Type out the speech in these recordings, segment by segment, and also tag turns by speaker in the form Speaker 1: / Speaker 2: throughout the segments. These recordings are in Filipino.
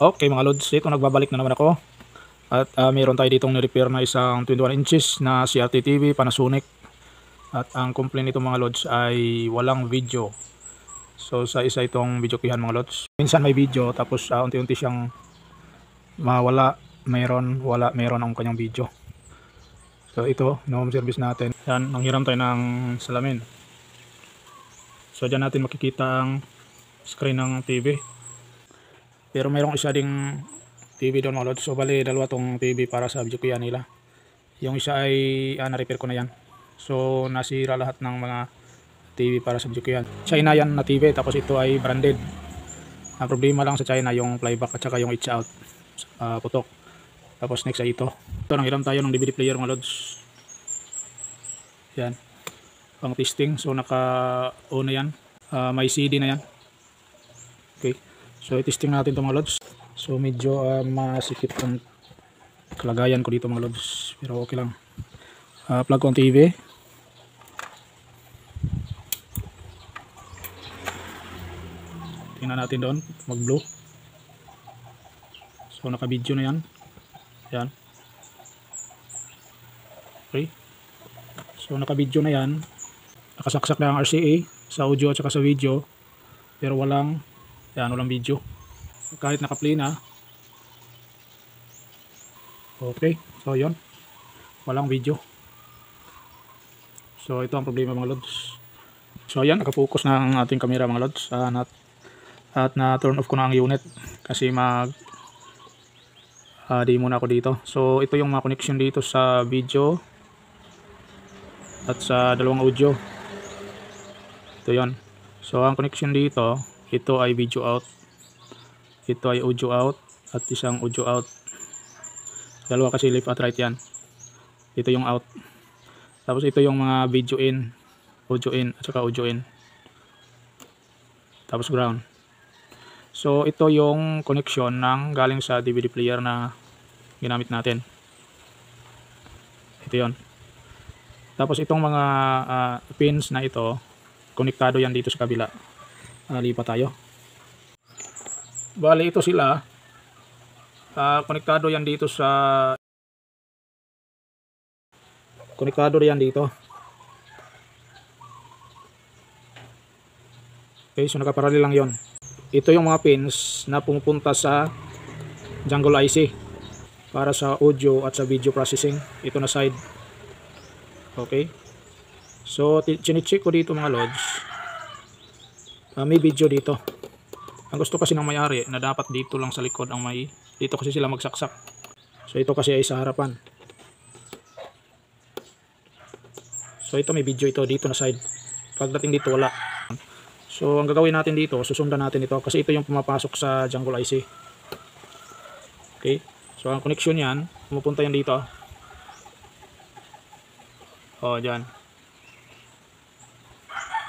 Speaker 1: Okay mga lods, ito nagbabalik na naman ako. At mayroon tayo ditong ni-repair na isang 21 inches na CRT TV Panasonic. At ang complaint nito mga lods ay walang video. So sa isa itong video kihan mga lods. Minsan may video tapos unti-unti siyang mawala, meron ang kanyang video. So ito, no-home service natin. Yan, nanghiram tayo ng salamin. So dyan natin makikita ang screen ng TV. Pero mayroong isa ding TV doon mga lods. So bali dalawa tong TV para sa video kaya nila. Yung isa ay na-repair ko na yan. So nasira lahat ng mga TV para sa video kaya. China yan na TV tapos ito ay branded. Ang problema lang sa China yung flyback at saka yung itch out. Putok. Tapos next ay ito. Ito nanghiram tayo ng DVD player mga lods. Yan. Pang testing. So naka-on na yan. May CD na yan. Okay. So i-testing natin ito mga lods. So medyo masikip ang kalagayan ko dito mga lods. Pero okay lang. Plug ko ang TV. Tingnan natin doon. Mag blue. So naka video na yan. Yan. Okay. So naka video na yan. Nakasaksak na ang RCA sa audio at saka sa video. Pero walang video. Kahit naka-play na. Okay. So yon. Walang video. So ito ang problema mga lods. So yan, naka-focus na ang ating camera mga lods. At na-turn off ko na ang unit. Kasi di muna ako dito. So ito yung mga connection dito sa video. At sa dalawang audio. Ito yon. So ang connection dito. Ito ay video out. Ito ay audio out. At isang audio out. Dalawa kasi left at right yan. Ito yung out. Tapos ito yung mga video in. Audio in at saka audio in. Tapos ground. So ito yung connection ng galing sa DVD player na ginamit natin. Ito yon. Tapos itong mga pins na ito. Konektado yan dito sa kabila. Lipat tayo. Bali ito sila. Konektado yan dito sa dito. Okay, so nakaparallel lang yon. Ito yung mga pins na pumupunta sa Jungle IC para sa audio at sa video processing. Ito na side. Okay. So chine-check ko dito mga lods. May video dito. Ang gusto kasi ng may-ari na dapat dito lang sa likod ang may, dito kasi sila magsaksak. So ito kasi ay sa harapan. So ito may video ito dito na side. Pagdating dito wala. So ang gagawin natin dito, susundan natin ito kasi ito yung pumapasok sa Jungle IC. Okay. So ang connection yan, pumupunta yan dito. O dyan.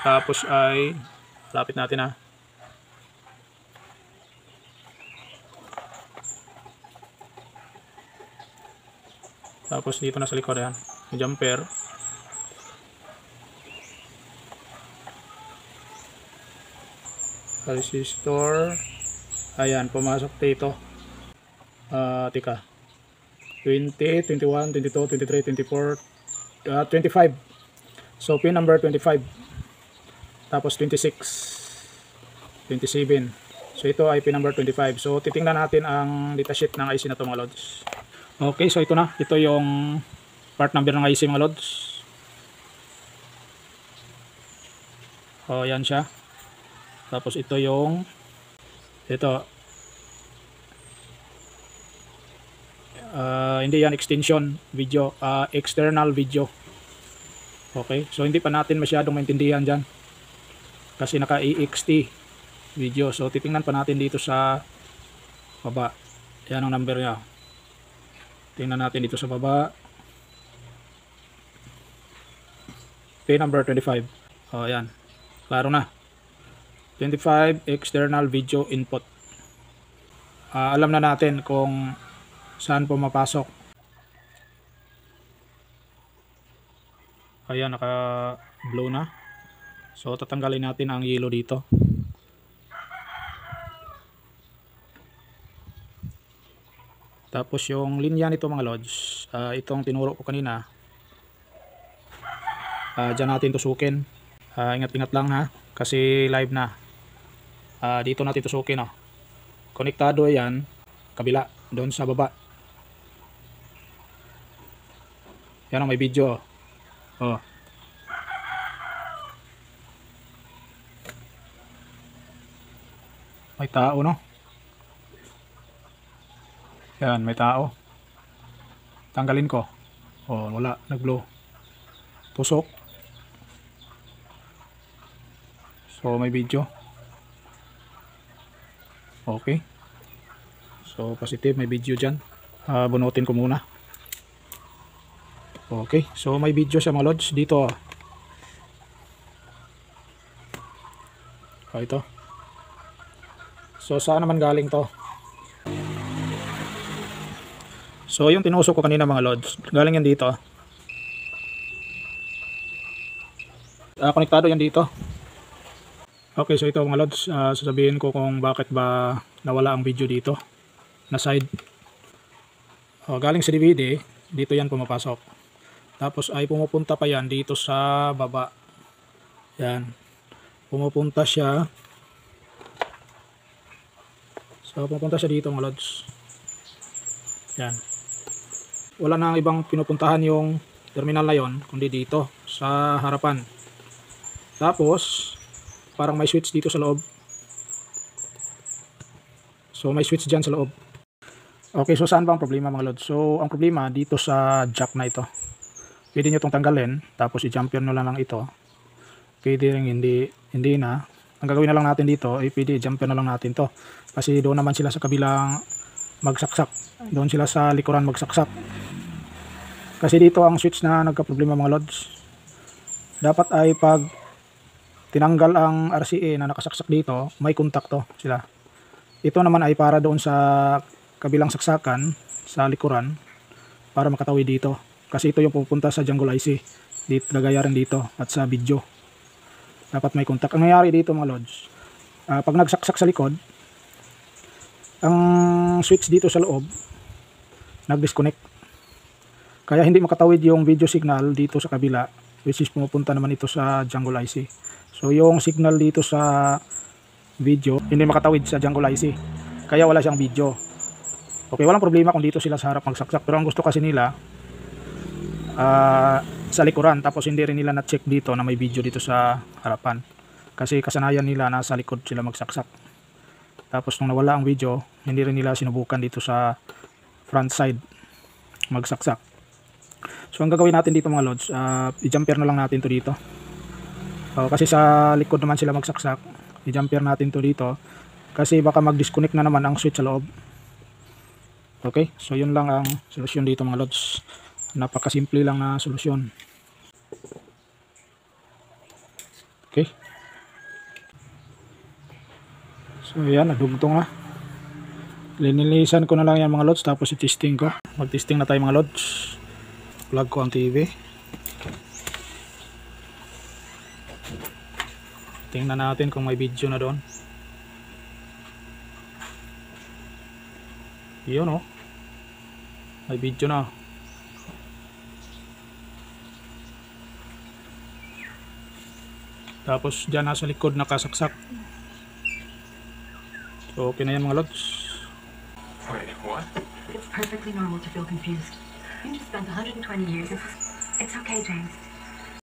Speaker 1: Tapos ay lapit natin Tapos dito na sa likod yan. Jumper. Resistor. Ayan, pumasok dito. Tika. 20, 21, 22, 23, 24, 25. So pin number 25. Tapos 26, 27. So ito ay pin number 25. So titingnan natin ang datasheet ng IC na ito mga lods. Okay, so ito na. Ito yung part number ng IC mga lods. O yan siya. Tapos ito yung hindi yan extension video, external video. Okay, so hindi pa natin masyadong maintindihan dyan kasi naka EXT video. So titingnan pa natin dito sa baba. Yan ang number niya. Tingnan natin dito sa baba. Okay, number 25. O yan, klaro na. 25 external video input. Alam na natin kung saan pumapasok. Ayan, naka blow na. So tatanggalin natin ang yellow dito. Tapos yung linya nito mga lods, itong tinuro ko kanina, dyan natin tusukin. Ingat-ingat lang ha, kasi live na. Dito natin tusukin, oh. Konektado yan, kabila, doon sa baba. Yan, may video, oh. May tao, no? Yan, may tao. Tanggalin ko. Oh, wala, nag-blow. Tusok. So, may video. Okay. So, positive, may video dyan. Bunutin ko muna. Okay. So, may video siya mga lods. Dito. Ito. So, saan naman galing to? So, yung tinusok ko kanina mga lods, galing yan dito. Konektado yan dito. Okay, so ito mga lods, sasabihin ko kung bakit ba nawala ang video dito na side. Galing sa DVD, dito yan pumapasok. Tapos ay pumupunta pa yan dito sa baba. Yan. Pumupunta siya. So, pumupunta siya dito mga lods. Yan. Wala nang ibang pinupuntahan yung terminal na yon kundi dito sa harapan. Tapos parang may switch dito sa loob. So may switch dyan sa loob. Okay, so saan ba ang problema mga lods? So ang problema dito sa jack na ito. Pwede nyo itong tanggalin, tapos i-jumper nyo lang ito. Pwede rin hindi na. Ang gagawin na lang natin dito ay pwede i-jumper na lang natin to. Kasi doon naman sila sa kabilang magsaksak. Doon sila sa likuran magsaksak. Kasi dito ang switch na nagka-problema mga lods. Dapat ay pag tinanggal ang RCA na nakasaksak dito, may kontakto sila. Ito naman ay para doon sa kabilang saksakan sa likuran para makatawid dito. Kasi ito yung pupunta sa jungle IC. Dito, gagaya rin dito at sa video. Dapat may kontak. Ang nangyari dito mga lods, pag nagsaksak sa likod, ang switch dito sa loob nag-disconnect. Kaya hindi makatawid yung video signal dito sa kabila, which is pumupunta naman ito sa jungle IC. So yung signal dito sa video hindi makatawid sa jungle IC, kaya wala siyang video. Okay, walang problema kung dito sila sa harap magsaksak, pero ang gusto kasi nila sa likuran, tapos hindi rin nila na-check dito na may video dito sa harapan. Kasi kasanayan nila na sa likod sila magsaksak. Tapos nung nawala ang video, hindi rin nila sinubukan dito sa front side magsaksak. So ang gagawin natin dito mga lods, i-jumper na lang natin to dito. Kasi sa likod naman sila magsaksak, i-jumper natin to dito. Kasi baka mag-disconnect na naman ang switch sa loob. Okay, so yun lang ang solusyon dito mga lods. Napakasimple lang na solusyon. Okay. So yan, nadugtong na. Linilisan ko na lang yan mga lods, tapos i-testing ko. Mag-testing na tayo mga lods. Plug ko ang TV. Tingnan natin kung may video na doon. Yun oh. May video na. Tapos dyan nasa likod nakasaksak. So okay na yan mga lods.
Speaker 2: Wait, what? It's perfectly normal to feel confused. You just spent 120 years. It's okay, James.